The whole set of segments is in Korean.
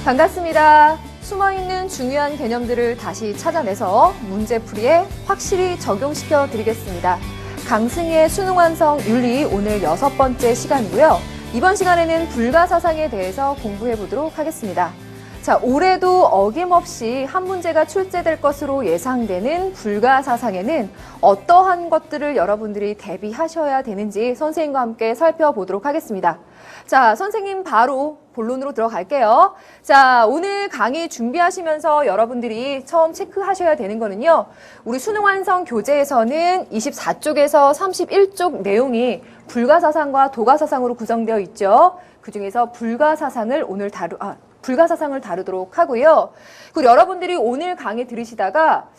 반갑습니다. 숨어있는 중요한 개념들을 다시 찾아내서 문제풀이에 확실히 적용시켜 드리겠습니다. 강승희의 수능 완성 윤리 오늘 6번째 시간이고요. 이번 시간에는 불가사상에 대해서 공부해 보도록 하겠습니다. 자, 올해도 어김없이 한 문제가 출제될 것으로 예상되는 불가사상에는 어떠한 것들을 여러분들이 대비하셔야 되는지 선생님과 함께 살펴보도록 하겠습니다. 자, 선생님 바로 본론으로 들어갈게요. 자, 오늘 강의 준비하시면서 여러분들이 처음 체크하셔야 되는 거는요. 우리 수능 완성 교재에서는 24쪽에서 31쪽 내용이 불가사상과 도가사상으로 구성되어 있죠. 그중에서 불가사상을 다루도록 하고요. 그리고 여러분들이 오늘 강의 들으시다가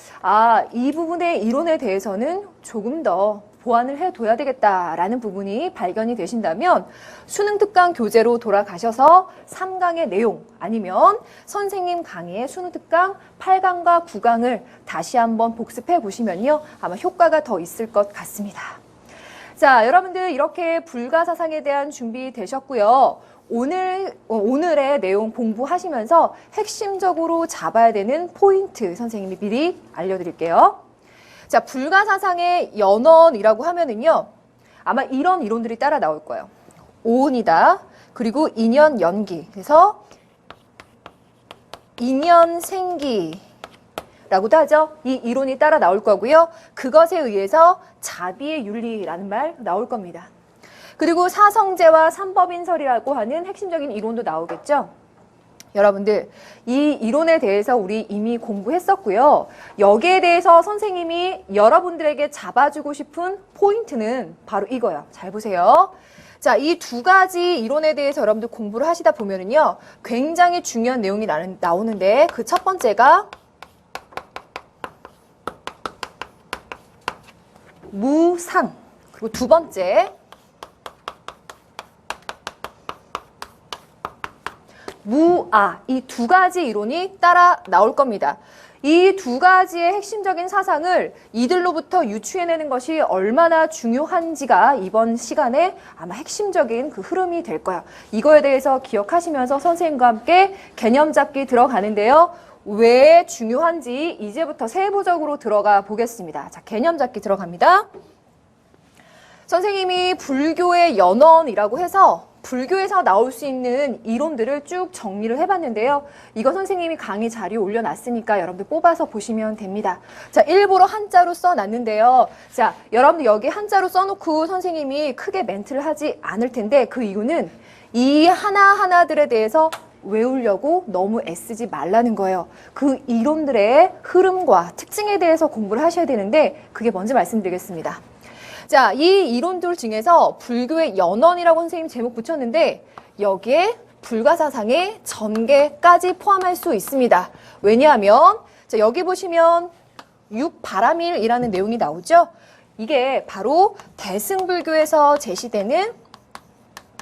이 부분의 이론에 대해서는 조금 더 보완을 해둬야 되겠다라는 부분이 발견이 되신다면 수능 특강 교재로 돌아가셔서 3강의 내용 아니면 선생님 강의의 수능 특강 8강과 9강을 다시 한번 복습해 보시면요. 아마 효과가 더 있을 것 같습니다. 자, 여러분들 이렇게 불가사상에 대한 준비 되셨고요. 오늘의 내용 공부하시면서 핵심적으로 잡아야 되는 포인트 선생님이 미리 알려드릴게요. 자, 불가사상의 연원이라고 하면은요, 아마 이런 이론들이 따라 나올 거예요. 오온이다. 그리고 인연 연기. 그래서 인연 생기라고도 하죠. 이 이론이 따라 나올 거고요. 그것에 의해서 자비의 윤리라는 말 나올 겁니다. 그리고 사성제와 삼법인설이라고 하는 핵심적인 이론도 나오겠죠. 여러분들 이 이론에 대해서 우리 이미 공부했었고요. 여기에 대해서 선생님이 여러분들에게 잡아주고 싶은 포인트는 바로 이거예요. 잘 보세요. 자, 이 두 가지 이론에 대해서 여러분들 공부를 하시다 보면은요. 굉장히 중요한 내용이 나오는데 그 첫 번째가 무상. 그리고 두 번째 무아, 이 두 가지 이론이 따라 나올 겁니다. 이 두 가지의 핵심적인 사상을 이들로부터 유추해내는 것이 얼마나 중요한지가 이번 시간에 아마 핵심적인 그 흐름이 될 거야. 이거에 대해서 기억하시면서 선생님과 함께 개념 잡기 들어가는데요. 왜 중요한지 이제부터 세부적으로 들어가 보겠습니다. 자, 개념 잡기 들어갑니다. 선생님이 불교의 연원이라고 해서 불교에서 나올 수 있는 이론들을 쭉 정리를 해봤는데요. 이거 선생님이 강의 자료에 올려놨으니까 여러분들 뽑아서 보시면 됩니다. 자, 일부러 한자로 써놨는데요. 자, 여러분들 여기 한자로 써놓고 선생님이 크게 멘트를 하지 않을 텐데 그 이유는 이 하나하나들에 대해서 외우려고 너무 애쓰지 말라는 거예요. 그 이론들의 흐름과 특징에 대해서 공부를 하셔야 되는데 그게 뭔지 말씀드리겠습니다. 자, 이 이론들 중에서 불교의 연원이라고 선생님이 제목 붙였는데 여기에 불가사상의 전개까지 포함할 수 있습니다. 왜냐하면 자, 여기 보시면 육바라밀이라는 내용이 나오죠. 이게 바로 대승불교에서 제시되는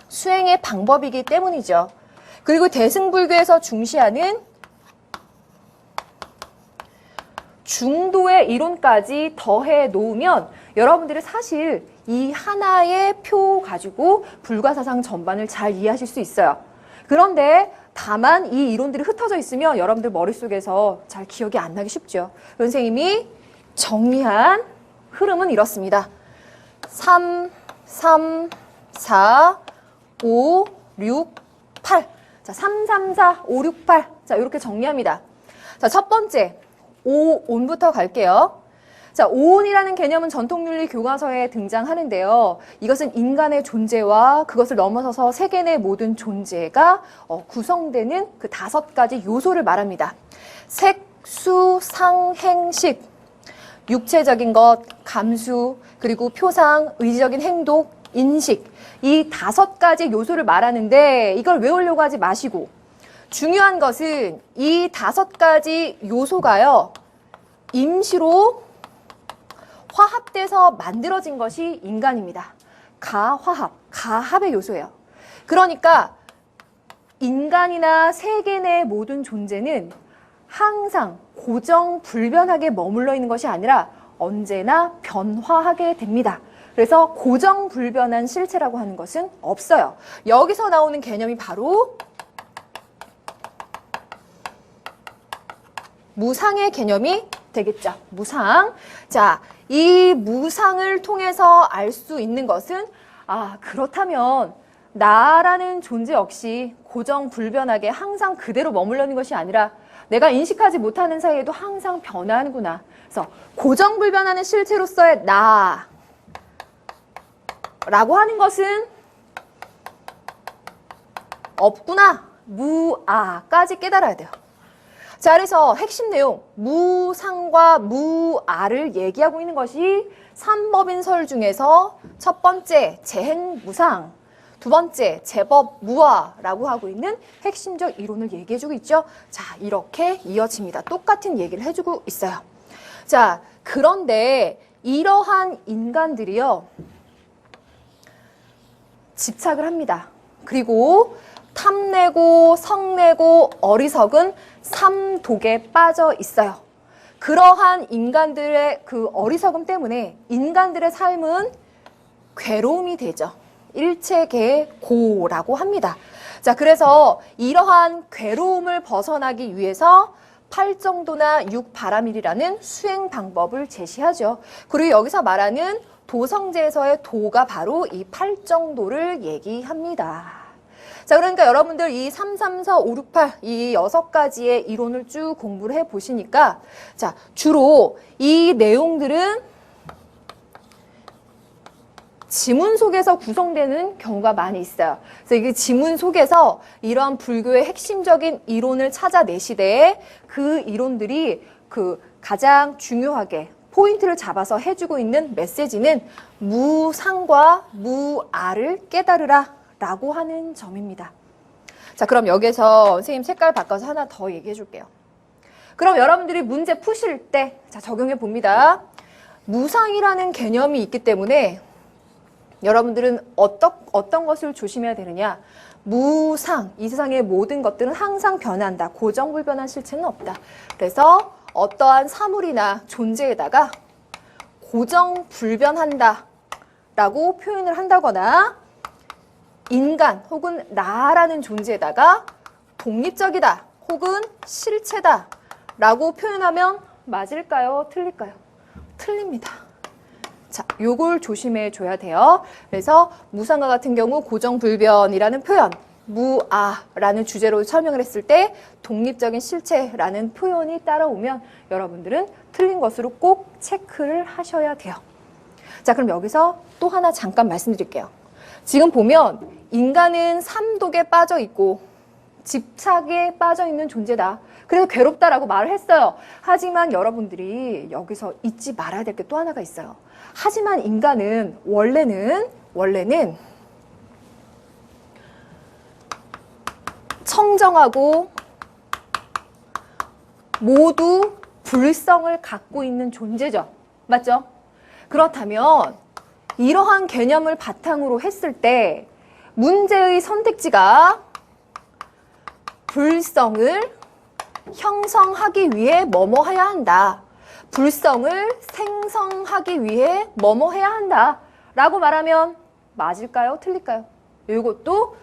수행의 방법이기 때문이죠. 그리고 대승불교에서 중시하는 중도의 이론까지 더해 놓으면 여러분들이 사실 이 하나의 표 가지고 불가사상 전반을 잘 이해하실 수 있어요. 그런데 다만 이 이론들이 흩어져 있으면 여러분들 머릿속에서 잘 기억이 안 나기 쉽죠. 선생님이 정리한 흐름은 이렇습니다. 3, 3, 4, 5, 6, 8. 자, 3, 3, 4, 5, 6, 8. 자, 이렇게 정리합니다. 자, 첫 번째. 오온부터 갈게요. 자, 오온이라는 개념은 전통윤리 교과서에 등장하는데요. 이것은 인간의 존재와 그것을 넘어서서 세계 내 모든 존재가 구성되는 그 5가지 요소를 말합니다. 색, 수, 상, 행, 식. 육체적인 것, 감수, 그리고 표상, 의지적인 행동, 인식. 이 5가지 요소를 말하는데 이걸 외우려고 하지 마시고 중요한 것은 이 5가지 요소가요. 임시로 화합돼서 만들어진 것이 인간입니다. 가화합, 가합의 요소예요. 그러니까 인간이나 세계 내 모든 존재는 항상 고정불변하게 머물러 있는 것이 아니라 언제나 변화하게 됩니다. 그래서 고정불변한 실체라고 하는 것은 없어요. 여기서 나오는 개념이 바로 무상의 개념이 되겠죠. 무상. 자, 이 무상을 통해서 알 수 있는 것은 그렇다면 나라는 존재 역시 고정불변하게 항상 그대로 머물러 있는 것이 아니라 내가 인식하지 못하는 사이에도 항상 변화하는구나. 그래서 고정불변하는 실체로서의 나라고 하는 것은 없구나. 무아까지 깨달아야 돼요. 자, 그래서 핵심 내용 무상과 무아를 얘기하고 있는 것이 삼법인설 중에서 첫 번째 재행무상, 두 번째 제법무아라고 하고 있는 핵심적 이론을 얘기해주고 있죠. 자, 이렇게 이어집니다. 똑같은 얘기를 해주고 있어요. 자, 그런데 이러한 인간들이요, 집착을 합니다. 그리고 탐내고 성내고 어리석은 삼독에 빠져 있어요. 그러한 인간들의 그 어리석음 때문에 인간들의 삶은 괴로움이 되죠. 일체계고라고 합니다. 자, 그래서 이러한 괴로움을 벗어나기 위해서 팔정도나 육바라밀이라는 수행 방법을 제시하죠. 그리고 여기서 말하는 도성제에서의 도가 바로 이 팔정도를 얘기합니다. 자, 그러니까 여러분들 이 3, 3, 4, 5, 6, 8 이 6가지의 이론을 쭉 공부를 해보시니까 자, 주로 이 내용들은 지문 속에서 구성되는 경우가 많이 있어요. 그래서 이게 지문 속에서 이러한 불교의 핵심적인 이론을 찾아내시되 그 이론들이 그 가장 중요하게 포인트를 잡아서 해주고 있는 메시지는 무상과 무아를 깨달으라 라고 하는 점입니다. 자, 그럼 여기서 선생님 색깔 바꿔서 하나 더 얘기해 줄게요. 그럼 여러분들이 문제 푸실 때 자, 적용해 봅니다. 무상이라는 개념이 있기 때문에 여러분들은 어떤 것을 조심해야 되느냐? 무상, 이 세상의 모든 것들은 항상 변한다. 고정불변한 실체는 없다. 그래서 어떠한 사물이나 존재에다가 고정불변한다 라고 표현을 한다거나 인간 혹은 나라는 존재에다가 독립적이다 혹은 실체다 라고 표현하면 맞을까요? 틀릴까요? 틀립니다. 자, 요걸 조심해 줘야 돼요. 그래서 무상과 같은 경우 고정불변이라는 표현, 무아라는 주제로 설명을 했을 때 독립적인 실체라는 표현이 따라오면 여러분들은 틀린 것으로 꼭 체크를 하셔야 돼요. 자, 그럼 여기서 또 하나 잠깐 말씀드릴게요. 지금 보면 인간은 삼독에 빠져 있고 집착에 빠져 있는 존재다. 그래서 괴롭다라고 말을 했어요. 하지만 여러분들이 여기서 잊지 말아야 될 게 또 하나가 있어요. 하지만 인간은 원래는 청정하고 모두 불성을 갖고 있는 존재죠. 맞죠? 그렇다면 이러한 개념을 바탕으로 했을 때 문제의 선택지가 불성을 형성하기 위해 뭐뭐 해야 한다. 불성을 생성하기 위해 뭐뭐 해야 한다. 라고 말하면 맞을까요? 틀릴까요? 이것도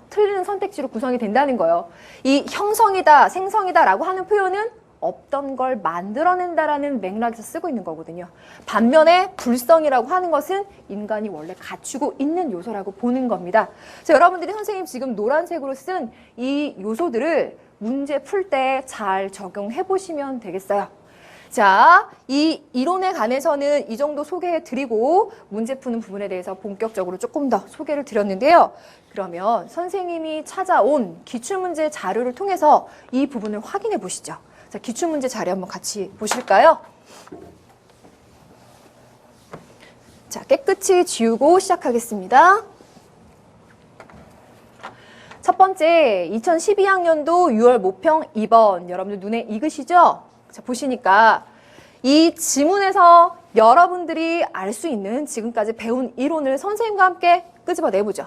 틀리는 선택지로 구성이 된다는 거예요. 이 형성이다, 생성이다 라고 하는 표현은 없던 걸 만들어낸다라는 맥락에서 쓰고 있는 거거든요. 반면에 불성이라고 하는 것은 인간이 원래 갖추고 있는 요소라고 보는 겁니다. 그래서 여러분들이 선생님 지금 노란색으로 쓴 이 요소들을 문제 풀 때 잘 적용해 보시면 되겠어요. 자, 이 이론에 관해서는 이 정도 소개해 드리고 문제 푸는 부분에 대해서 본격적으로 조금 더 소개를 드렸는데요. 그러면 선생님이 찾아온 기출문제 자료를 통해서 이 부분을 확인해 보시죠. 자, 기출문제 자료 한번 같이 보실까요? 자, 깨끗이 지우고 시작하겠습니다. 첫 번째, 2012학년도 6월 모평 2번. 여러분들 눈에 익으시죠? 자, 보시니까 이 지문에서 여러분들이 알 수 있는 지금까지 배운 이론을 선생님과 함께 끄집어내보죠.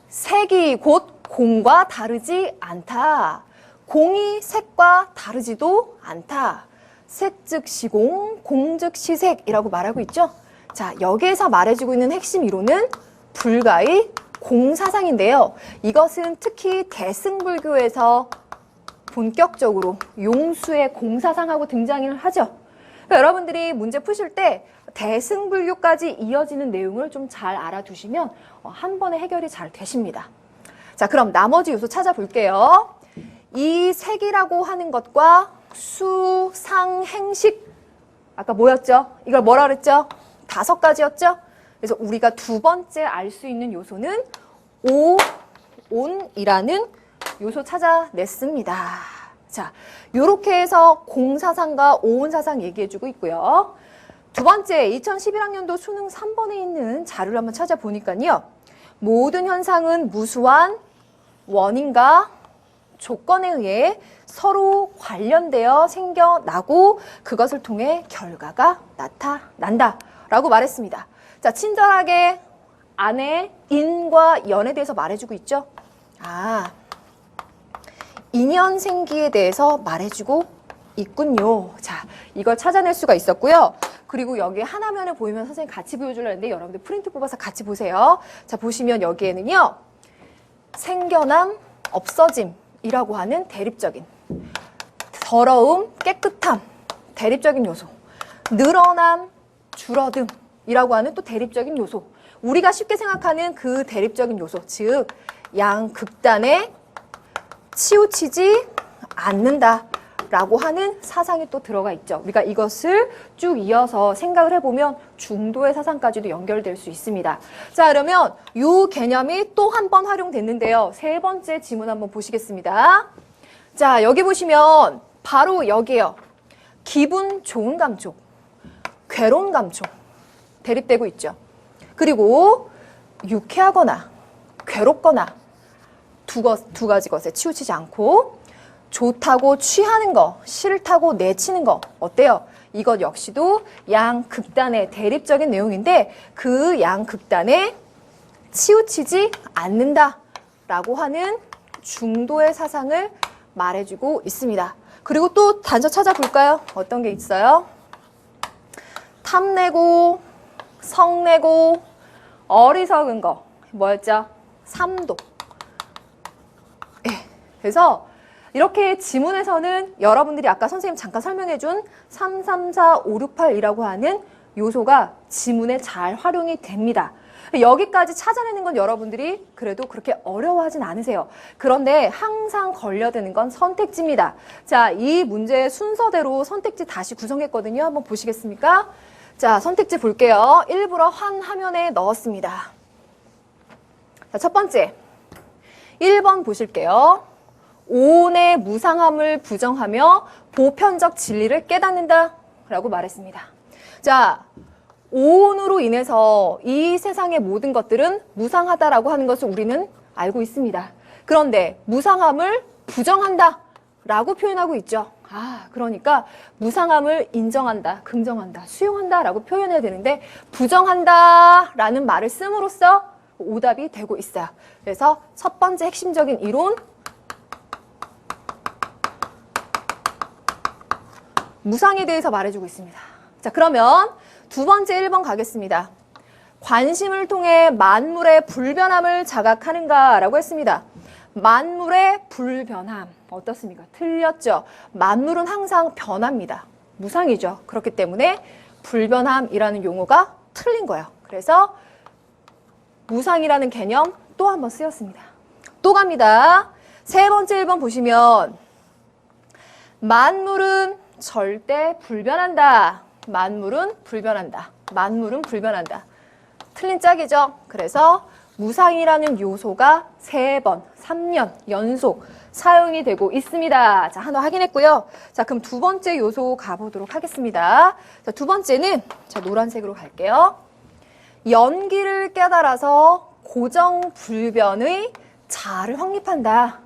색이 곧 공과 다르지 않다. 공이 색과 다르지도 않다. 색 즉 시공, 공 즉 시색이라고 말하고 있죠. 자, 여기에서 말해주고 있는 핵심 이론은 불가의 공사상인데요. 이것은 특히 대승불교에서 본격적으로 용수의 공사상하고 등장을 하죠. 그러니까 여러분들이 문제 푸실 때 대승불교까지 이어지는 내용을 좀 잘 알아두시면 한 번에 해결이 잘 되십니다. 자, 그럼 나머지 요소 찾아볼게요. 이 색이라고 하는 것과 수, 상, 행식 아까 뭐였죠? 이걸 뭐라 그랬죠? 5가지였죠? 그래서 우리가 두 번째 알 수 있는 요소는 오, 온이라는 요소 찾아냈습니다. 자, 요렇게 해서 공사상과 오온사상 얘기해주고 있고요. 두 번째, 2011학년도 수능 3번에 있는 자료를 한번 찾아보니까요. 모든 현상은 무수한 원인과 조건에 의해 서로 관련되어 생겨나고 그것을 통해 결과가 나타난다 라고 말했습니다. 자, 친절하게 안에 인과 연에 대해서 말해주고 있죠. 인연생기에 대해서 말해주고 있군요. 자, 이걸 찾아낼 수가 있었고요. 그리고 여기 하나면을 보이면 선생님 같이 보여주려 했는데 여러분들 프린트 뽑아서 같이 보세요. 자, 보시면 여기에는요. 생겨남, 없어짐이라고 하는 대립적인 더러움, 깨끗함, 대립적인 요소, 늘어남, 줄어듦이라고 하는 또 대립적인 요소, 우리가 쉽게 생각하는 그 대립적인 요소, 즉 양극단에 치우치지 않는다 라고 하는 사상이 또 들어가 있죠. 우리가 이것을 쭉 이어서 생각을 해보면 중도의 사상까지도 연결될 수 있습니다. 자, 그러면 이 개념이 또 한 번 활용됐는데요. 세 번째 지문 한번 보시겠습니다. 자, 여기 보시면 바로 여기에요. 기분 좋은 감촉, 괴로운 감촉 대립되고 있죠. 그리고 유쾌하거나 괴롭거나 두 가지 것에 치우치지 않고 좋다고 취하는 거, 싫다고 내치는 거 어때요? 이것 역시도 양극단의 대립적인 내용인데 그 양극단에 치우치지 않는다라고 하는 중도의 사상을 말해주고 있습니다. 그리고 또 단서 찾아볼까요? 어떤 게 있어요? 탐내고, 성내고, 어리석은 거 뭐였죠? 삼도. 그래서 이렇게 지문에서는 여러분들이 아까 선생님 잠깐 설명해준 3, 3, 4, 5, 6, 8이라고 하는 요소가 지문에 잘 활용이 됩니다. 여기까지 찾아내는 건 여러분들이 그래도 그렇게 어려워하진 않으세요. 그런데 항상 걸려드는 건 선택지입니다. 자, 이 문제의 순서대로 선택지 다시 구성했거든요. 한번 보시겠습니까? 자, 선택지 볼게요. 일부러 한 화면에 넣었습니다. 자, 첫 번째 1번 보실게요. 오온의 무상함을 부정하며 보편적 진리를 깨닫는다 라고 말했습니다. 자, 오온으로 인해서 이 세상의 모든 것들은 무상하다라고 하는 것을 우리는 알고 있습니다. 그런데 무상함을 부정한다 라고 표현하고 있죠. 그러니까 무상함을 인정한다, 긍정한다, 수용한다 라고 표현해야 되는데 부정한다 라는 말을 씀으로써 오답이 되고 있어요. 그래서 첫 번째 핵심적인 이론, 무상에 대해서 말해주고 있습니다. 자, 그러면 두 번째 1번 가겠습니다. 관심을 통해 만물의 불변함을 자각하는가 라고 했습니다. 만물의 불변함 어떻습니까? 틀렸죠. 만물은 항상 변합니다. 무상이죠. 그렇기 때문에 불변함이라는 용어가 틀린 거예요. 그래서 무상이라는 개념 또 한 번 쓰였습니다. 또 갑니다. 세 번째 1번 보시면 만물은 절대 불변한다. 만물은 불변한다. 만물은 불변한다. 틀린 짝이죠. 그래서 무상이라는 요소가 3번, 3년 연속 사용이 되고 있습니다. 자, 하나 확인했고요. 자, 그럼 두 번째 요소 가보도록 하겠습니다. 자, 두 번째는 자, 노란색으로 갈게요. 연기를 깨달아서 고정불변의 자아를 확립한다.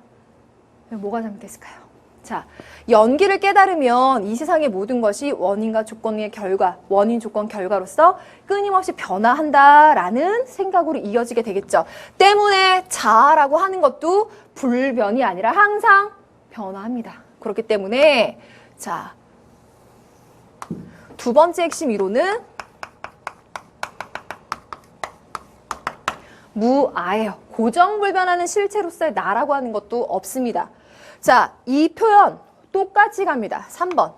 뭐가 잘못됐을까요? 자, 연기를 깨달으면 이 세상의 모든 것이 원인과 조건의 결과, 원인, 조건, 결과로서 끊임없이 변화한다라는 생각으로 이어지게 되겠죠. 때문에 자아라고 하는 것도 불변이 아니라 항상 변화합니다. 그렇기 때문에 자, 두 번째 핵심 이론은 무아예요. 고정불변하는 실체로서의 나라고 하는 것도 없습니다. 자, 이 표현 똑같이 갑니다. 3번.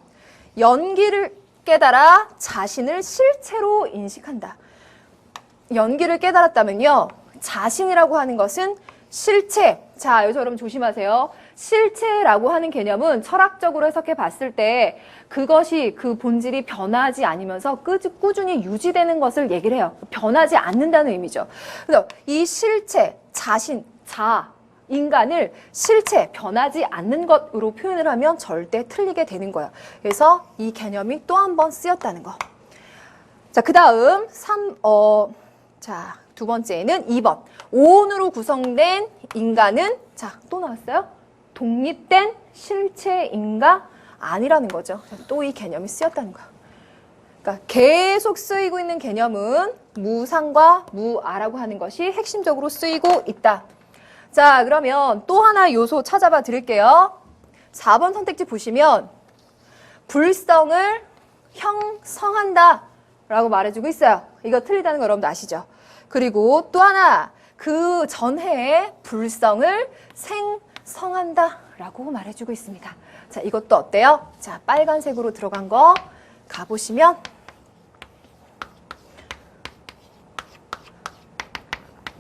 연기를 깨달아 자신을 실체로 인식한다. 연기를 깨달았다면요. 자신이라고 하는 것은 실체. 자, 여기서 여러분 조심하세요. 실체라고 하는 개념은 철학적으로 해석해 봤을 때 그것이 그 본질이 변하지 않으면서 꾸준히 유지되는 것을 얘기를 해요. 변하지 않는다는 의미죠. 그래서 이 실체, 자신, 인간을 실체, 변하지 않는 것으로 표현을 하면 절대 틀리게 되는 거예요. 그래서 이 개념이 또 한 번 쓰였다는 거. 자, 그 다음 두 번째는 2번. 오온으로 구성된 인간은 또 나왔어요. 독립된 실체인가? 아니라는 거죠. 또 이 개념이 쓰였다는 거예요. 그러니까 계속 쓰이고 있는 개념은 무상과 무아라고 하는 것이 핵심적으로 쓰이고 있다. 자, 그러면 또 하나 요소 찾아봐 드릴게요. 4번 선택지 보시면 불성을 형성한다 라고 말해주고 있어요. 이거 틀리다는 거 여러분도 아시죠? 그리고 또 하나, 그 전해에 불성을 생성한다 라고 말해주고 있습니다. 자, 이것도 어때요? 자, 빨간색으로 들어간 거 가보시면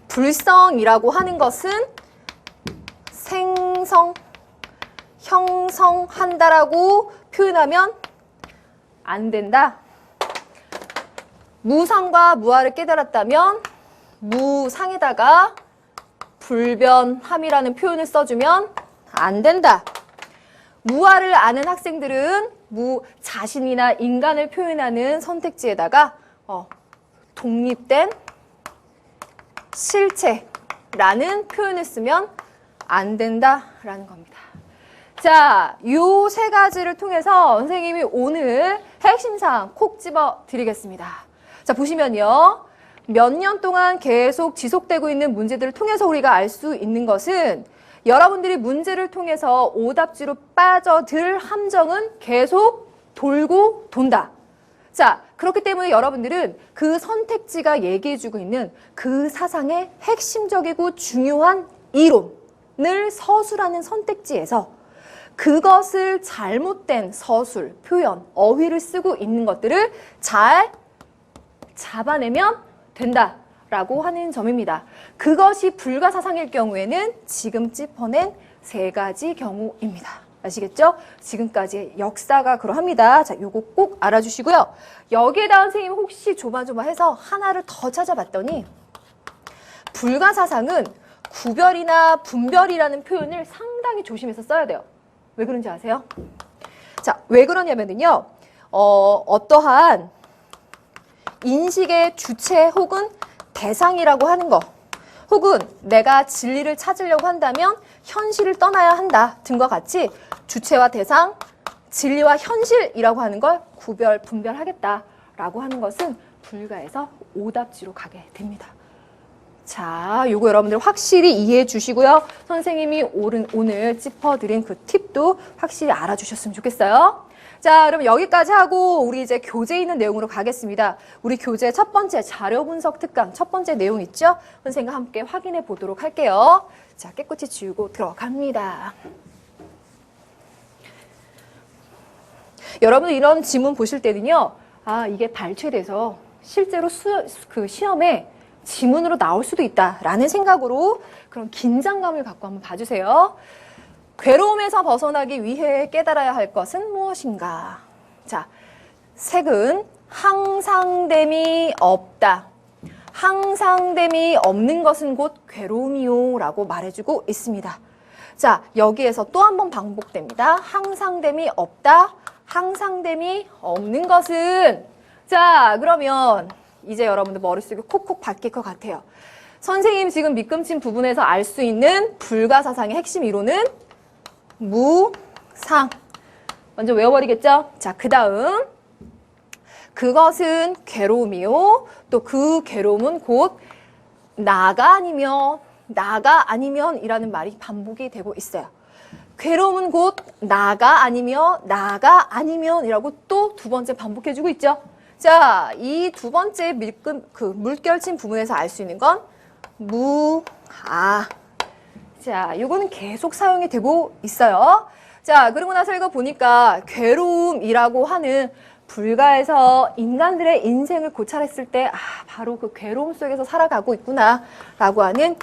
불성이라고 하는 것은 생성, 형성한다라고 표현하면 안 된다. 무상과 무아를 깨달았다면 무상에다가 불변함이라는 표현을 써주면 안 된다. 무아를 아는 학생들은 자신이나 인간을 표현하는 선택지에다가 독립된 실체라는 표현을 쓰면 안 된다라는 겁니다. 자, 요 세 가지를 통해서 선생님이 오늘 핵심사항 콕 집어 드리겠습니다. 자, 보시면요. 몇 년 동안 계속 지속되고 있는 문제들을 통해서 우리가 알 수 있는 것은 여러분들이 문제를 통해서 오답지로 빠져들 함정은 계속 돌고 돈다. 자, 그렇기 때문에 여러분들은 그 선택지가 얘기해주고 있는 그 사상의 핵심적이고 중요한 이론을 서술하는 선택지에서 그것을 잘못된 서술, 표현, 어휘를 쓰고 있는 것들을 잘 잡아내면 된다라고 하는 점입니다. 그것이 불가사상일 경우에는 지금 짚어낸 세 가지 경우입니다. 아시겠죠? 지금까지의 역사가 그러합니다. 자, 요거 꼭 알아주시고요. 여기에다 선생님 혹시 조마조마해서 하나를 더 찾아봤더니 불가사상은 구별이나 분별이라는 표현을 상당히 조심해서 써야 돼요. 왜 그런지 아세요? 자, 왜 그러냐면요. 어떠한 인식의 주체 혹은 대상이라고 하는 거, 혹은 내가 진리를 찾으려고 한다면 현실을 떠나야 한다 등과 같이 주체와 대상, 진리와 현실이라고 하는 걸 구별, 분별하겠다라고 하는 것은 불가에서 오답지로 가게 됩니다. 자, 요거 여러분들 확실히 이해해 주시고요. 선생님이 오늘 짚어드린 그 팁도 확실히 알아주셨으면 좋겠어요. 자, 그럼 여기까지 하고 우리 이제 교재에 있는 내용으로 가겠습니다. 우리 교재 첫 번째 자료 분석 특강 첫 번째 내용 있죠? 선생님과 함께 확인해 보도록 할게요. 자, 깨끗이 지우고 들어갑니다. 여러분 이런 지문 보실 때는요. 아, 이게 발췌돼서 실제로 그 시험에 지문으로 나올 수도 있다라는 생각으로 그런 긴장감을 갖고 한번 봐주세요. 괴로움에서 벗어나기 위해 깨달아야 할 것은 무엇인가? 자, 색은 항상됨이 없다. 항상됨이 없는 것은 곧 괴로움이요 라고 말해주고 있습니다. 자, 여기에서 또 한 번 반복됩니다. 항상됨이 없다. 항상됨이 없는 것은, 자, 그러면 이제 여러분들 머릿속에 콕콕 박힐 것 같아요. 선생님 지금 밑금친 부분에서 알 수 있는 불가사상의 핵심 이론은 무상. 먼저 외워버리겠죠? 자, 그 다음 그것은 괴로움이요. 또 그 괴로움은 곧 나가 아니면 이라는 말이 반복이 되고 있어요. 괴로움은 곧 나가 아니면 이라고 또 두 번째 반복해주고 있죠. 자, 이 두 번째 물결친 부분에서 알 수 있는 건 무아. 자, 요거는 계속 사용이 되고 있어요. 자, 그러고 나서 이거 보니까 괴로움이라고 하는 불가에서 인간들의 인생을 고찰했을 때, 바로 그 괴로움 속에서 살아가고 있구나, 라고 하는,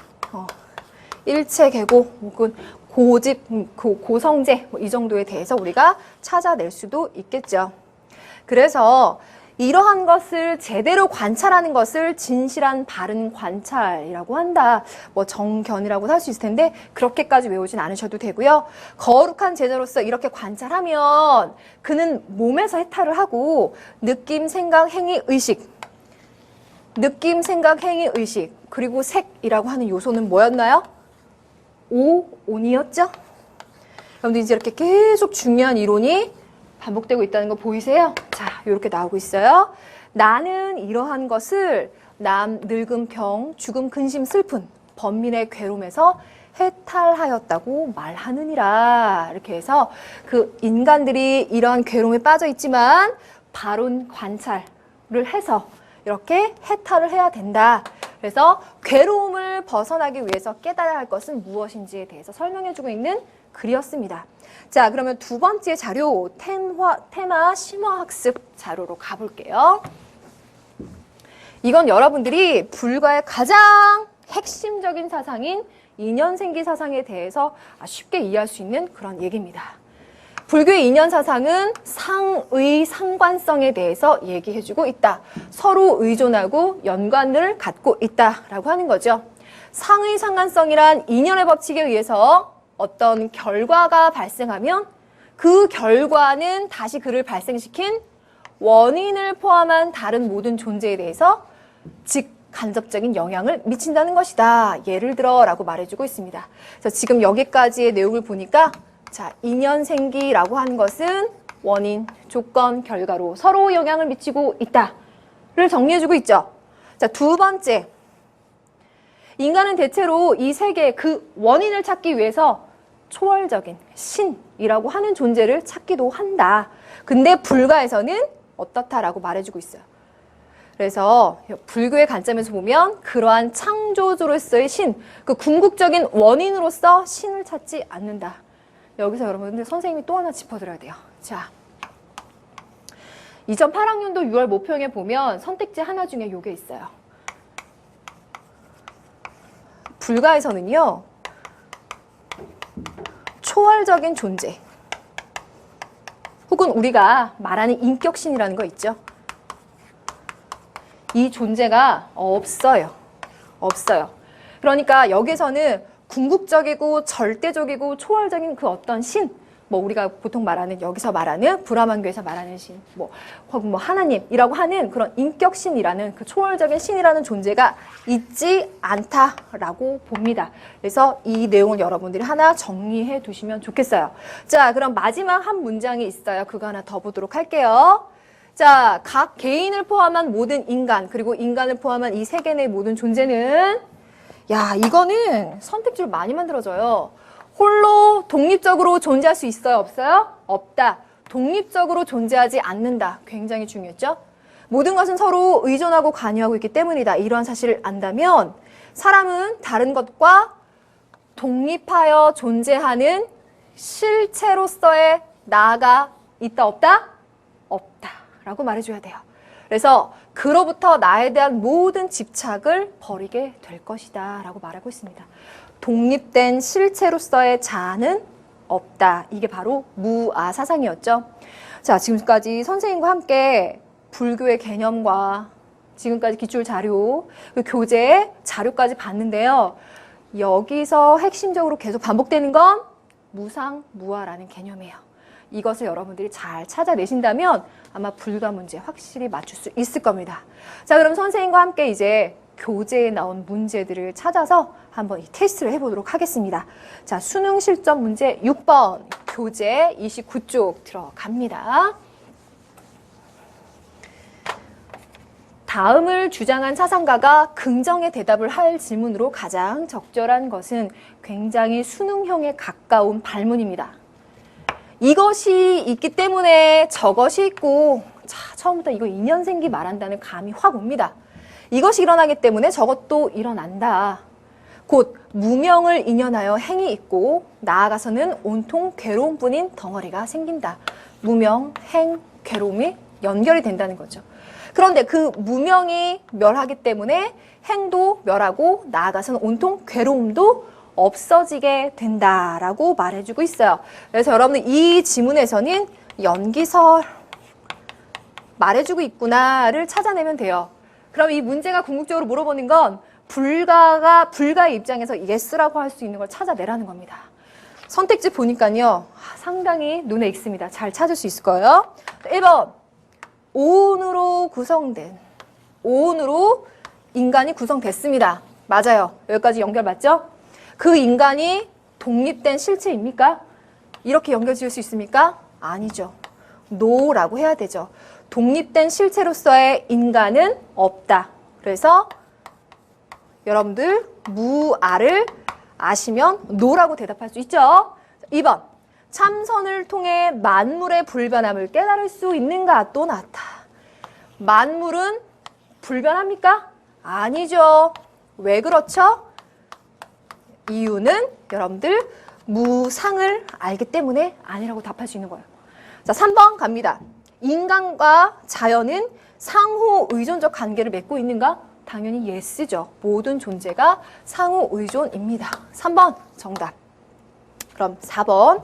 일체계고, 혹은 고집, 고성제, 이 정도에 대해서 우리가 찾아낼 수도 있겠죠. 그래서 이러한 것을 제대로 관찰하는 것을 진실한 바른 관찰이라고 한다. 뭐 정견이라고 할 수 있을 텐데 그렇게까지 외우진 않으셔도 되고요. 거룩한 제자로서 이렇게 관찰하면 그는 몸에서 해탈을 하고 느낌, 생각, 행위, 의식, 느낌, 생각, 행위, 의식, 그리고 색이라고 하는 요소는 뭐였나요? 온이었죠? 여러분들 이제 이렇게 계속 중요한 이론이 반복되고 있다는 거 보이세요? 자, 이렇게 나오고 있어요. 나는 이러한 것을 남, 늙음, 병, 죽음, 근심, 슬픈, 번민의 괴로움에서 해탈하였다고 말하느니라. 이렇게 해서 그 인간들이 이러한 괴로움에 빠져 있지만 바른 관찰을 해서 이렇게 해탈을 해야 된다. 그래서 괴로움을 벗어나기 위해서 깨달아야 할 것은 무엇인지에 대해서 설명해주고 있는 글이었습니다. 자, 그러면 두 번째 자료, 테마 심화학습 자료로 가볼게요. 이건 여러분들이 불가의 가장 핵심적인 사상인 인연생기 사상에 대해서 쉽게 이해할 수 있는 그런 얘기입니다. 불교의 인연 사상은 상의 상관성에 대해서 얘기해주고 있다. 서로 의존하고 연관을 갖고 있다라고 하는 거죠. 상의 상관성이란 인연의 법칙에 의해서 어떤 결과가 발생하면 그 결과는 다시 그를 발생시킨 원인을 포함한 다른 모든 존재에 대해서 직간접적인 영향을 미친다는 것이다. 예를 들어 라고 말해주고 있습니다. 그래서 지금 여기까지의 내용을 보니까 자, 인연생기라고 하는 것은 원인, 조건, 결과로 서로 영향을 미치고 있다를 정리해주고 있죠. 자, 두 번째, 인간은 대체로 이 세계의 그 원인을 찾기 위해서 초월적인 신이라고 하는 존재를 찾기도 한다. 근데 불가에서는 어떻다라고 말해주고 있어요. 그래서 불교의 관점에서 보면 그러한 창조주로서의 신, 그 궁극적인 원인으로서 신을 찾지 않는다. 여기서 여러분들 선생님이 또 하나 짚어드려야 돼요. 자, 2008학년도 6월 모평에 보면 선택지 하나 중에 요게 있어요. 불가에서는요, 초월적인 존재, 혹은 우리가 말하는 인격신이라는 거 있죠. 이 존재가 없어요. 없어요. 그러니까 여기서는 궁극적이고 절대적이고 초월적인 그 어떤 신, 뭐 우리가 보통 말하는 여기서 말하는 브라만교에서 말하는 신, 혹은 뭐 하나님이라고 하는 그런 인격신이라는 그 초월적인 신이라는 존재가 있지 않다라고 봅니다. 그래서 이 내용을 여러분들이 하나 정리해 두시면 좋겠어요. 자, 그럼 마지막 한 문장이 있어요. 그거 하나 더 보도록 할게요. 자, 각 개인을 포함한 모든 인간, 그리고 인간을 포함한 이 세계 내 모든 존재는, 야, 이거는 선택지로 많이 만들어져요. 홀로 독립적으로 존재할 수 있어요? 없어요? 없다. 독립적으로 존재하지 않는다. 굉장히 중요했죠? 모든 것은 서로 의존하고 관여하고 있기 때문이다. 이러한 사실을 안다면 사람은 다른 것과 독립하여 존재하는 실체로서의 나가 있다? 없다? 없다. 라고 말해줘야 돼요. 그래서 그로부터 나에 대한 모든 집착을 버리게 될 것이다. 라고 말하고 있습니다. 독립된 실체로서의 자아는 없다. 이게 바로 무아 사상이었죠. 자, 지금까지 선생님과 함께 불교의 개념과 지금까지 기출 자료, 교재 자료까지 봤는데요. 여기서 핵심적으로 계속 반복되는 건 무상무아라는 개념이에요. 이것을 여러분들이 잘 찾아내신다면 아마 불가 문제 확실히 맞출 수 있을 겁니다. 자, 그럼 선생님과 함께 이제 교재에 나온 문제들을 찾아서 한번 이 테스트를 해보도록 하겠습니다. 자, 수능 실전 문제 6번 교재 29쪽 들어갑니다. 다음을 주장한 사상가가 긍정의 대답을 할 질문으로 가장 적절한 것은 굉장히 수능형에 가까운 발문입니다. 이것이 있기 때문에 저것이 있고, 자, 처음부터 이거 인연생기 말한다는 감이 확 옵니다. 이것이 일어나기 때문에 저것도 일어난다. 곧 무명을 인연하여 행이 있고 나아가서는 온통 괴로움뿐인 덩어리가 생긴다. 무명, 행, 괴로움이 연결이 된다는 거죠. 그런데 그 무명이 멸하기 때문에 행도 멸하고 나아가서는 온통 괴로움도 없어지게 된다라고 말해주고 있어요. 그래서 여러분들 이 지문에서는 연기설 말해주고 있구나를 찾아내면 돼요. 그럼 이 문제가 궁극적으로 물어보는 건 불가의 입장에서 yes라고 할 수 있는 걸 찾아내라는 겁니다. 선택지 보니까요. 상당히 눈에 익습니다. 잘 찾을 수 있을 거예요. 1번 오온으로 구성된 오온으로 인간이 구성됐습니다. 맞아요. 여기까지 연결 맞죠? 그 인간이 독립된 실체입니까? 이렇게 연결 지을 수 있습니까? 아니죠. no라고 해야 되죠. 독립된 실체로서의 인간은 없다. 그래서 여러분들 무아를 아시면 no라고 대답할 수 있죠. 2번 참선을 통해 만물의 불변함을 깨달을 수 있는가? 또 나타. 만물은 불변합니까? 아니죠. 왜 그렇죠? 이유는 여러분들 무상을 알기 때문에 아니라고 답할 수 있는 거예요. 자, 3번 갑니다. 인간과 자연은 상호 의존적 관계를 맺고 있는가? 당연히 yes죠. 모든 존재가 상호 의존입니다. 3번 정답. 그럼 4번.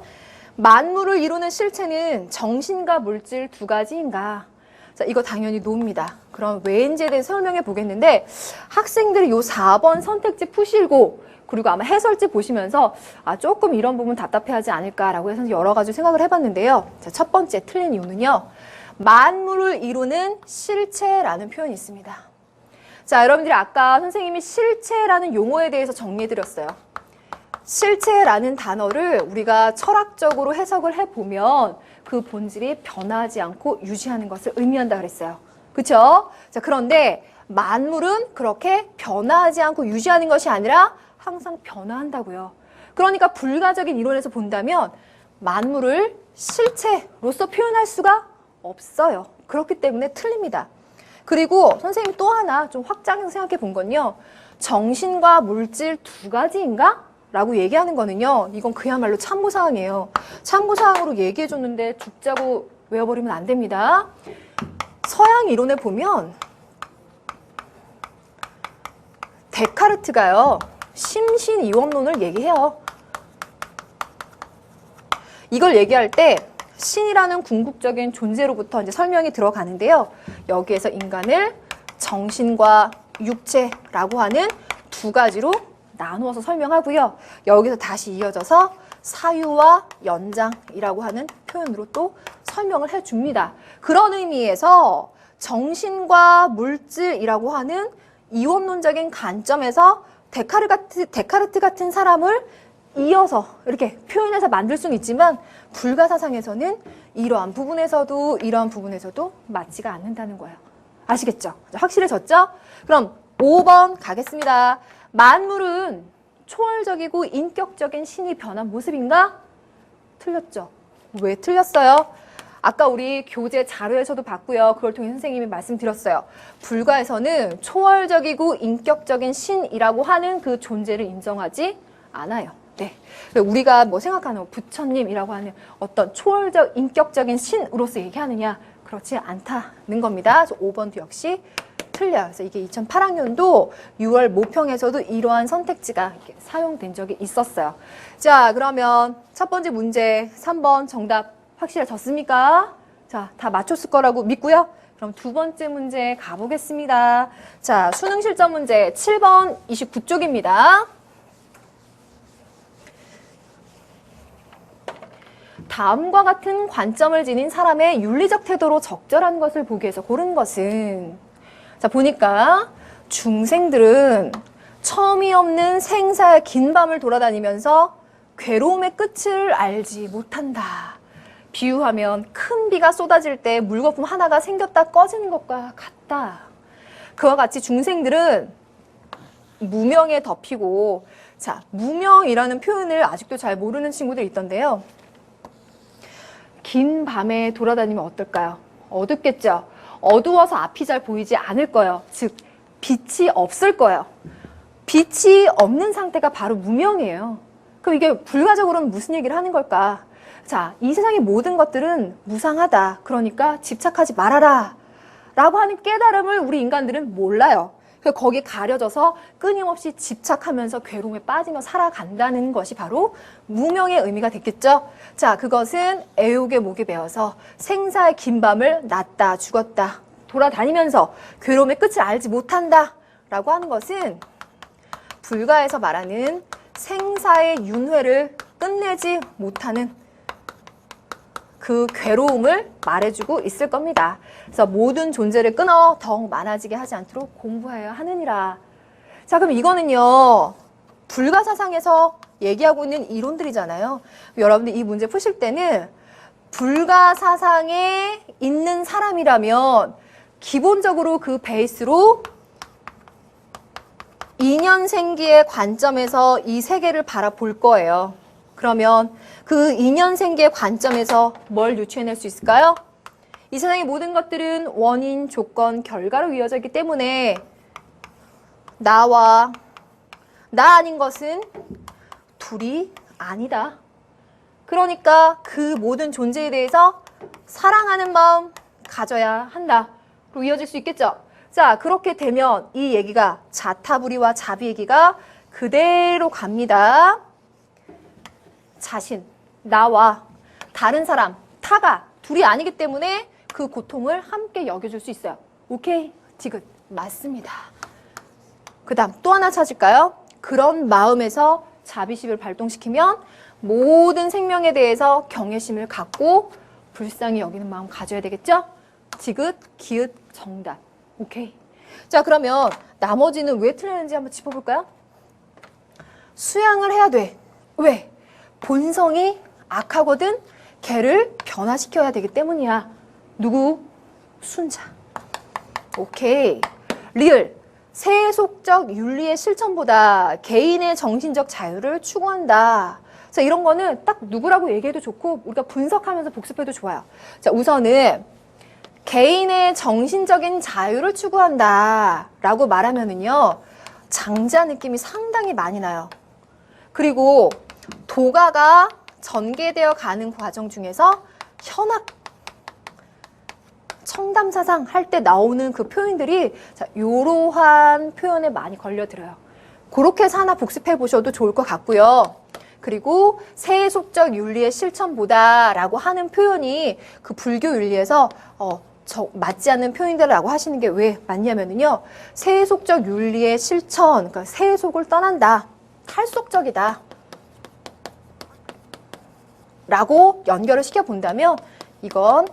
만물을 이루는 실체는 정신과 물질 두 가지인가? 자, 이거 당연히 no입니다. 그럼 왜인지에 대해서 설명해 보겠는데 학생들이 요 4번 선택지 푸시고 그리고 아마 해설지 보시면서 조금 이런 부분 답답해하지 않을까라고 해서 여러 가지 생각을 해봤는데요. 자, 첫 번째 틀린 이유는요. 만물을 이루는 실체라는 표현이 있습니다. 자, 여러분들이 아까 선생님이 실체라는 용어에 대해서 정리해드렸어요. 실체라는 단어를 우리가 철학적으로 해석을 해보면 그 본질이 변하지 않고 유지하는 것을 의미한다 그랬어요. 그쵸? 자, 그런데 만물은 그렇게 변하지 않고 유지하는 것이 아니라 항상 변화한다고요. 그러니까 불가적인 이론에서 본다면 만물을 실체로서 표현할 수가 없어요. 그렇기 때문에 틀립니다. 그리고 선생님 또 하나 좀 확장해서 생각해 본 건요. 정신과 물질 두 가지인가? 라고 얘기하는 거는요. 이건 그야말로 참고사항이에요. 참고사항으로 얘기해 줬는데 죽자고 외워버리면 안 됩니다. 서양 이론에 보면 데카르트가요. 심신이원론을 얘기해요. 이걸 얘기할 때 신이라는 궁극적인 존재로부터 이제 설명이 들어가는데요. 여기에서 인간을 정신과 육체라고 하는 두 가지로 나누어서 설명하고요. 여기서 다시 이어져서 사유와 연장이라고 하는 표현으로 또 설명을 해줍니다. 그런 의미에서 정신과 물질이라고 하는 이원론적인 관점에서 데카르트 같은 사람을 이어서 이렇게 표현해서 만들 수는 있지만 불가사상에서는 이러한 부분에서도 맞지가 않는다는 거예요. 아시겠죠? 확실해졌죠? 그럼 5번 가겠습니다. 만물은 초월적이고 인격적인 신이 변한 모습인가? 틀렸죠. 왜 틀렸어요? 아까 우리 교재 자료에서도 봤고요. 그걸 통해 선생님이 말씀드렸어요. 불가에서는 초월적이고 인격적인 신이라고 하는 그 존재를 인정하지 않아요. 네. 우리가 뭐 생각하는 부처님이라고 하는 어떤 초월적 인격적인 신으로서 얘기하느냐? 그렇지 않다는 겁니다. 그래서 5번도 역시 틀려요. 그래서 이게 2008학년도 6월 모평에서도 이러한 선택지가 사용된 적이 있었어요. 자, 그러면 첫 번째 문제 3번 정답 확실해졌습니까? 자, 다 맞췄을 거라고 믿고요. 그럼 두 번째 문제 가보겠습니다. 자, 수능 실전 문제 7번 29쪽입니다. 다음과 같은 관점을 지닌 사람의 윤리적 태도로 적절한 것을 보기 위해서 고른 것은 자, 보니까 중생들은 처음이 없는 생사의 긴 밤을 돌아다니면서 괴로움의 끝을 알지 못한다. 비유하면 큰 비가 쏟아질 때 물거품 하나가 생겼다 꺼지는 것과 같다. 그와 같이 중생들은 무명에 덮이고, 자, 무명이라는 표현을 아직도 잘 모르는 친구들이 있던데요. 긴 밤에 돌아다니면 어떨까요? 어둡겠죠? 어두워서 앞이 잘 보이지 않을 거예요. 즉, 빛이 없을 거예요. 빛이 없는 상태가 바로 무명이에요. 그럼 이게 불가적으로는 무슨 얘기를 하는 걸까? 자, 이 세상의 모든 것들은 무상하다. 그러니까 집착하지 말아라. 라고 하는 깨달음을 우리 인간들은 몰라요. 그래서 거기에 가려져서 끊임없이 집착하면서 괴로움에 빠지며 살아간다는 것이 바로 무명의 의미가 됐겠죠. 자, 그것은 애욕의 목에 베어서 생사의 긴 밤을 났다 죽었다 돌아다니면서 괴로움의 끝을 알지 못한다 라고 하는 것은 불가에서 말하는 생사의 윤회를 끝내지 못하는 그 괴로움을 말해주고 있을 겁니다. 그래서 모든 존재를 끊어 더욱 많아지게 하지 않도록 공부해야 하느니라. 자, 그럼 이거는요, 불가사상에서 얘기하고 있는 이론들이잖아요. 여러분들 이 문제 푸실 때는 불가사상에 있는 사람이라면 기본적으로 그 베이스로 인연생기의 관점에서 이 세계를 바라볼 거예요. 그러면 그 인연생기의 관점에서 뭘 유추해낼 수 있을까요? 이 세상의 모든 것들은 원인, 조건, 결과로 이어져 있기 때문에 나와 나 아닌 것은 둘이 아니다. 그러니까 그 모든 존재에 대해서 사랑하는 마음 가져야 한다. 로 이어질 수 있겠죠? 자, 그렇게 되면 이 얘기가 자타불이와 자비 얘기가 그대로 갑니다. 자신, 나와 다른 사람, 타가 둘이 아니기 때문에 그 고통을 함께 여겨줄 수 있어요. 오케이? 디귿. 맞습니다. 그 다음 또 하나 찾을까요? 그런 마음에서 자비심을 발동시키면 모든 생명에 대해서 경외심을 갖고 불쌍히 여기는 마음 가져야 되겠죠? 디귿, 기읒, 정답. 오케이. 자, 그러면 나머지는 왜 틀렸는지 한번 짚어볼까요? 수양을 해야 돼. 왜? 본성이 악하거든. 걔를 변화시켜야 되기 때문이야. 누구? 순자. 오케이. 리을. 세속적 윤리의 실천보다 개인의 정신적 자유를 추구한다. 자, 이런 거는 딱 누구라고 얘기해도 좋고 우리가 분석하면서 복습해도 좋아요. 자, 우선은 개인의 정신적인 자유를 추구한다 라고 말하면은요, 장자 느낌이 상당히 많이 나요. 그리고 도가가 전개되어 가는 과정 중에서 현악, 청담사상 할 때 나오는 그 표현들이 자, 이러한 표현에 많이 걸려들어요. 그렇게 해서 하나 복습해 보셔도 좋을 것 같고요. 그리고 세속적 윤리의 실천보다 라고 하는 표현이 그 불교 윤리에서 맞지 않는 표현들이라고 하시는 게 왜 맞냐면요. 세속적 윤리의 실천, 그러니까 세속을 떠난다. 탈속적이다. 라고 연결을 시켜본다면 이건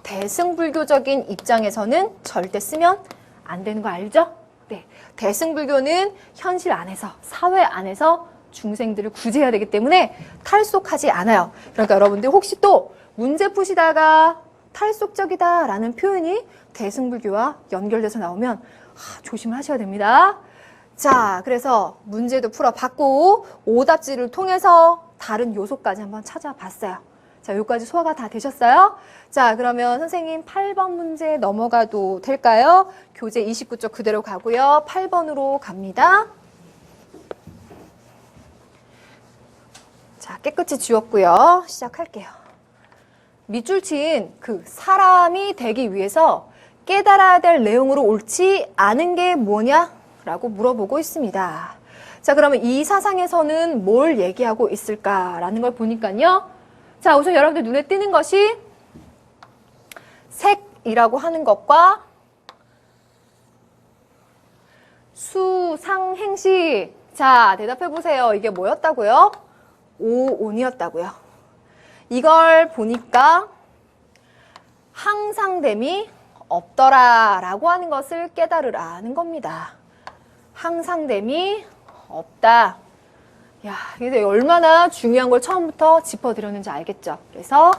대승불교적인 입장에서는 절대 쓰면 안 되는 거 알죠? 네. 대승불교는 현실 안에서, 사회 안에서 중생들을 구제해야 되기 때문에 탈속하지 않아요. 그러니까 여러분들 혹시 또 문제 푸시다가 탈속적이다 라는 표현이 대승불교와 연결돼서 나오면 조심을 하셔야 됩니다. 자, 그래서 문제도 풀어봤고 오답지를 통해서 다른 요소까지 한번 찾아봤어요. 자, 여기까지 소화가 다 되셨어요? 자, 그러면 선생님 8번 문제 넘어가도 될까요? 교재 29쪽 그대로 가고요. 8번으로 갑니다. 자, 깨끗이 지웠고요. 시작할게요. 밑줄 친 그 사람이 되기 위해서 깨달아야 될 내용으로 옳지 않은 게 뭐냐? 라고 물어보고 있습니다. 자, 그러면 이 사상에서는 뭘 얘기하고 있을까라는 걸 보니까요. 자, 우선 여러분들 눈에 띄는 것이 색이라고 하는 것과 수상행시. 자, 대답해 보세요. 이게 뭐였다고요? 오온이었다고요. 이걸 보니까 항상됨이 없더라 라고 하는 것을 깨달으라는 겁니다. 항상됨이 없다. 야, 이게 얼마나 중요한 걸 처음부터 짚어드렸는지 알겠죠? 그래서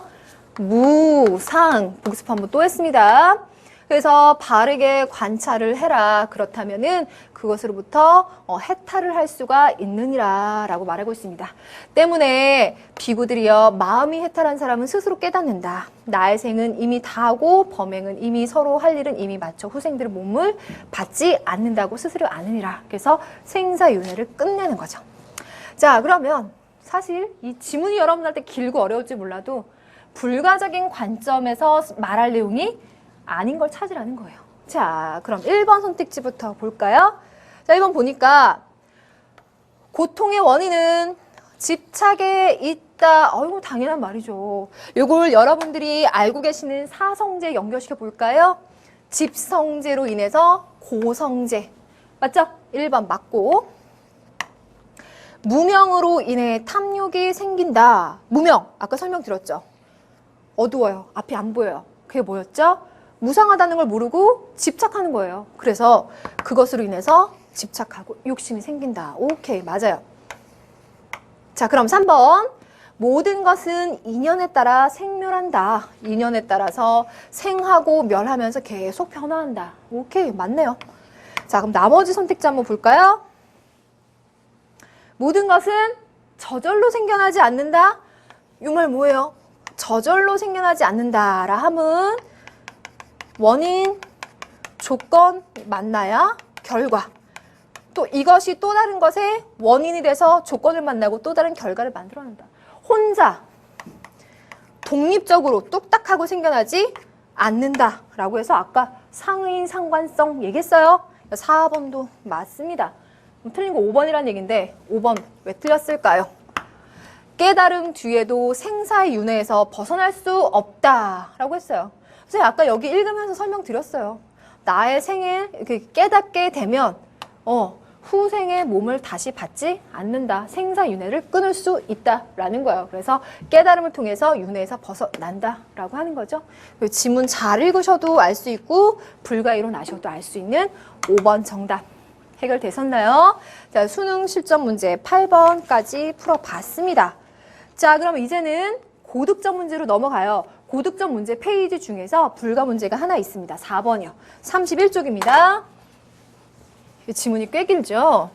무상 복습 한번 또 했습니다. 그래서 바르게 관찰을 해라. 그렇다면은 그것으로부터 해탈을 할 수가 있느니라 라고 말하고 있습니다. 때문에 비구들이여 마음이 해탈한 사람은 스스로 깨닫는다. 나의 생은 이미 다하고 범행은 이미 서로 할 일은 이미 마쳐 후생들의 몸을 받지 않는다고 스스로 아느니라. 그래서 생사윤회를 끝내는 거죠. 자, 그러면 사실 이 지문이 여러분한테 길고 어려울지 몰라도 불가적인 관점에서 말할 내용이 아닌 걸 찾으라는 거예요. 자, 그럼 1번 선택지부터 볼까요? 자, 1번 보니까 고통의 원인은 집착에 있다. 어이구, 당연한 말이죠. 요걸 여러분들이 알고 계시는 사성제 연결시켜 볼까요? 집성제로 인해서 고성제. 맞죠? 1번 맞고. 무명으로 인해 탐욕이 생긴다. 무명, 아까 설명드렸죠? 어두워요. 앞이 안 보여요. 그게 뭐였죠? 무상하다는 걸 모르고 집착하는 거예요. 그래서 그것으로 인해서 집착하고 욕심이 생긴다. 오케이, 맞아요. 자, 그럼 3번. 모든 것은 인연에 따라 생멸한다. 인연에 따라서 생하고 멸하면서 계속 변화한다. 오케이, 맞네요. 자, 그럼 나머지 선택지 한번 볼까요? 모든 것은 저절로 생겨나지 않는다. 이 말 뭐예요? 저절로 생겨나지 않는다라 함은 원인, 조건 만나야 결과. 또 이것이 또 다른 것의 원인이 돼서 조건을 만나고 또 다른 결과를 만들어낸다. 혼자 독립적으로 뚝딱하고 생겨나지 않는다라고 해서 아까 상인 상관성 얘기했어요. 4번도 맞습니다. 틀린 거 5번이라는 얘기인데 5번 왜 틀렸을까요? 깨달음 뒤에도 생사의 윤회에서 벗어날 수 없다라고 했어요. 그래서 아까 여기 읽으면서 설명드렸어요. 나의 생에 깨닫게 되면 후생의 몸을 다시 받지 않는다. 생사윤회를 끊을 수 있다라는 거예요. 그래서 깨달음을 통해서 윤회에서 벗어난다라고 하는 거죠. 지문 잘 읽으셔도 알 수 있고 불가이론아셔도 알 수 있는 5번 정답. 해결되셨나요? 자, 수능 실전 문제 8번까지 풀어봤습니다. 자, 그럼 이제는 고득점 문제로 넘어가요. 고득점 문제 페이지 중에서 불가 문제가 하나 있습니다. 4번이요. 31쪽입니다. 지문이 꽤 길죠?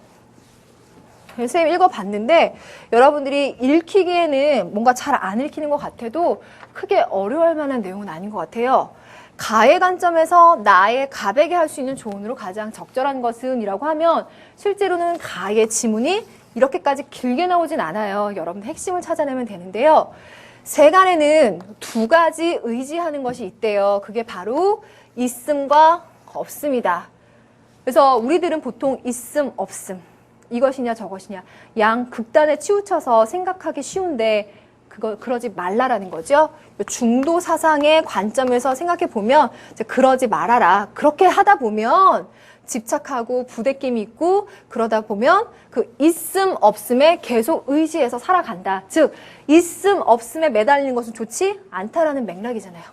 선생님 읽어봤는데 여러분들이 읽히기에는 뭔가 잘 안 읽히는 것 같아도 크게 어려워할 만한 내용은 아닌 것 같아요. 가의 관점에서 나의 가백에 할 수 있는 조언으로 가장 적절한 것은 이라고 하면 실제로는 가의 지문이 이렇게까지 길게 나오진 않아요. 여러분 핵심을 찾아내면 되는데요. 세간에는 두 가지 의지하는 것이 있대요. 그게 바로 있음과 없음이다. 그래서 우리들은 보통 있음, 없음, 이것이냐 저것이냐 양 극단에 치우쳐서 생각하기 쉬운데 그러지 말라라는 거죠. 중도 사상의 관점에서 생각해 보면 그러지 말아라. 그렇게 하다 보면 집착하고 부대낌이 있고 그러다 보면 그 있음 없음에 계속 의지해서 살아간다. 즉 있음 없음에 매달리는 것은 좋지 않다라는 맥락이잖아요.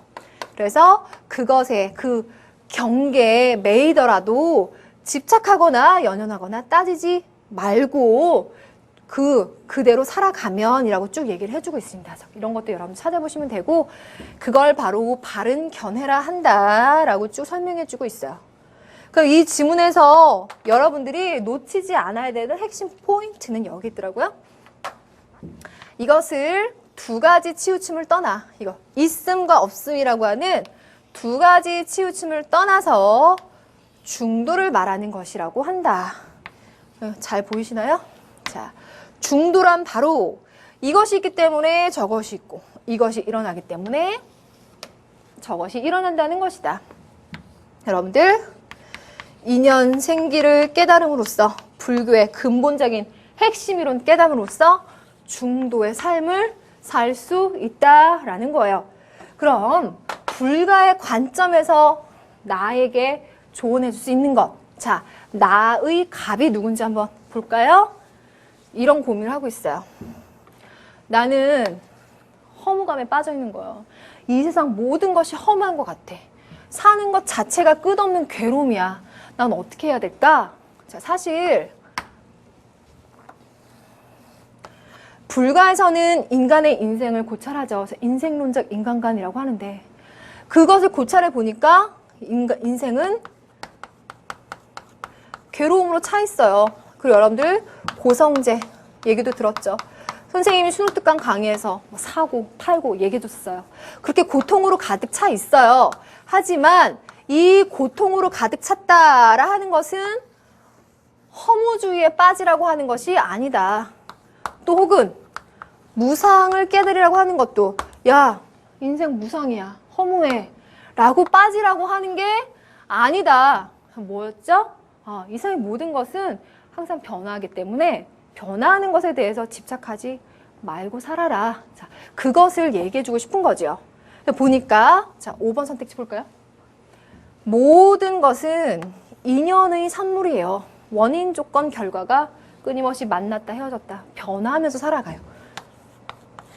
그래서 그것에 그 경계에 매이더라도 집착하거나 연연하거나 따지지 말고 그대로 살아가면 이라고 쭉 얘기를 해주고 있습니다. 이런 것도 여러분 찾아보시면 되고 그걸 바로 바른 견해라 한다라고 쭉 설명해주고 있어요. 그럼 이 지문에서 여러분들이 놓치지 않아야 되는 핵심 포인트는 여기 있더라고요. 이것을 두 가지 치우침을 떠나 이거 있음과 없음이라고 하는 두 가지 치우침을 떠나서 중도를 말하는 것이라고 한다. 잘 보이시나요? 자, 중도란 바로 이것이 있기 때문에 저것이 있고 이것이 일어나기 때문에 저것이 일어난다는 것이다. 여러분들 인연 생기를 깨달음으로써 불교의 근본적인 핵심 이론 깨달음으로써 중도의 삶을 살 수 있다라는 거예요. 그럼 불가의 관점에서 나에게 조언해 줄 수 있는 것. 자, 나의 갑이 누군지 한번 볼까요? 이런 고민을 하고 있어요. 나는 허무감에 빠져 있는 거예요. 이 세상 모든 것이 허무한 것 같아. 사는 것 자체가 끝없는 괴로움이야. 난 어떻게 해야 될까? 자, 사실 불가에서는 인간의 인생을 고찰하죠. 인생론적 인간관이라고 하는데 그것을 고찰해 보니까 인생은 괴로움으로 차 있어요. 그리고 여러분들 고성재 얘기도 들었죠. 선생님이 순호특강 강의에서 뭐 사고, 팔고 얘기해줬어요. 그렇게 고통으로 가득 차 있어요. 하지만 이 고통으로 가득 찼다라 하는 것은 허무주의에 빠지라고 하는 것이 아니다. 또 혹은 무상을 깨달으라고 하는 것도 야, 인생 무상이야. 허무해. 라고 빠지라고 하는 게 아니다. 뭐였죠? 이 세상의 모든 것은 항상 변화하기 때문에 변화하는 것에 대해서 집착하지 말고 살아라. 자, 그것을 얘기해주고 싶은 거죠. 보니까 자, 5번 선택지 볼까요? 모든 것은 인연의 산물이에요. 원인, 조건, 결과가 끊임없이 만났다 헤어졌다 변화하면서 살아가요.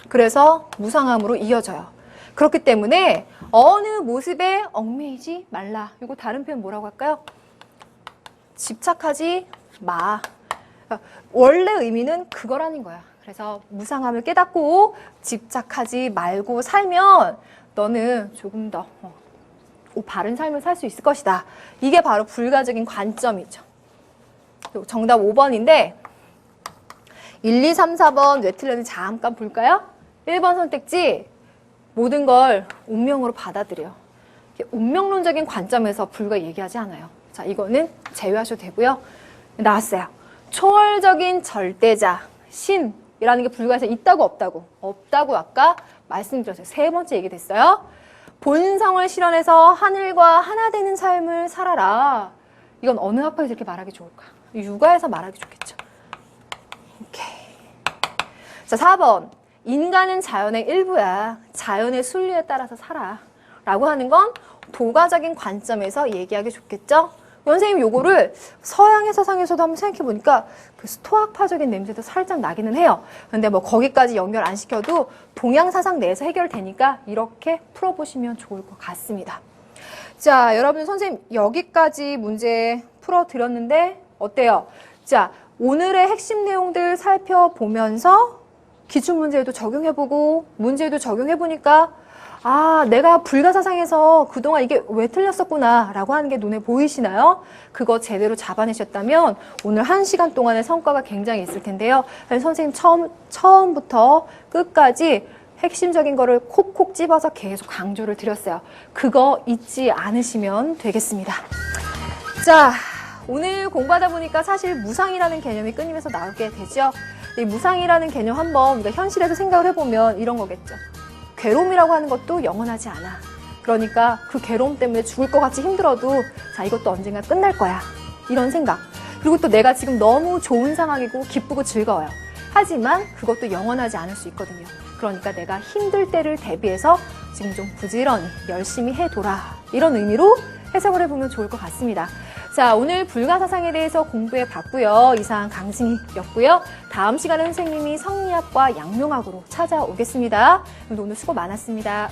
그래서 무상함으로 이어져요. 그렇기 때문에 어느 모습에 얽매이지 말라. 이거 다른 표현 뭐라고 할까요? 집착하지 마. 원래 의미는 그거라는 거야. 그래서 무상함을 깨닫고 집착하지 말고 살면 너는 조금 더 바른 삶을 살 수 있을 것이다. 이게 바로 불가적인 관점이죠. 정답 5번인데 1, 2, 3, 4번 왜 틀렸는지 잠깐 볼까요? 1번 선택지 모든 걸 운명으로 받아들여. 운명론적인 관점에서 불가 얘기하지 않아요. 자, 이거는 제외하셔도 되고요. 나왔어요. 초월적인 절대자, 신이라는 게 불가에서 있다고 없다고? 없다고 아까 말씀드렸어요. 세 번째 얘기 됐어요. 본성을 실현해서 하늘과 하나 되는 삶을 살아라. 이건 어느 학파에서 이렇게 말하기 좋을까? 육아에서 말하기 좋겠죠. 오케이. 자, 4번. 인간은 자연의 일부야. 자연의 순리에 따라서 살아. 라고 하는 건 도가적인 관점에서 얘기하기 좋겠죠? 선생님 요거를 서양의 사상에서도 한번 생각해 보니까 그 스토아파적인 냄새도 살짝 나기는 해요. 근데 뭐 거기까지 연결 안 시켜도 동양 사상 내에서 해결되니까 이렇게 풀어보시면 좋을 것 같습니다. 자, 여러분 선생님 여기까지 문제 풀어드렸는데 어때요? 자, 오늘의 핵심 내용들 살펴보면서 기출문제에도 적용해보고 문제에도 적용해보니까 내가 불가사상에서 그동안 이게 왜 틀렸었구나 라고 하는 게 눈에 보이시나요? 그거 제대로 잡아내셨다면 오늘 1시간 동안의 성과가 굉장히 있을 텐데요. 선생님 처음부터 끝까지 핵심적인 거를 콕콕 집어서 계속 강조를 드렸어요. 그거 잊지 않으시면 되겠습니다. 자, 오늘 공부하다 보니까 사실 무상이라는 개념이 끊임에서 나오게 되죠. 이 무상이라는 개념 한번 우리가 현실에서 생각을 해보면 이런 거겠죠. 괴로움이라고 하는 것도 영원하지 않아. 그러니까 그 괴로움 때문에 죽을 것 같이 힘들어도 자, 이것도 언젠가 끝날 거야. 이런 생각. 그리고 또 내가 지금 너무 좋은 상황이고 기쁘고 즐거워요. 하지만 그것도 영원하지 않을 수 있거든요. 그러니까 내가 힘들 때를 대비해서 지금 좀 부지런히 열심히 해둬라. 이런 의미로 해석을 해보면 좋을 것 같습니다. 자, 오늘 불가사상에 대해서 공부해 봤고요. 이상 강승희였고요. 다음 시간에 선생님이 성리학과 양명학으로 찾아오겠습니다. 오늘 수고 많았습니다.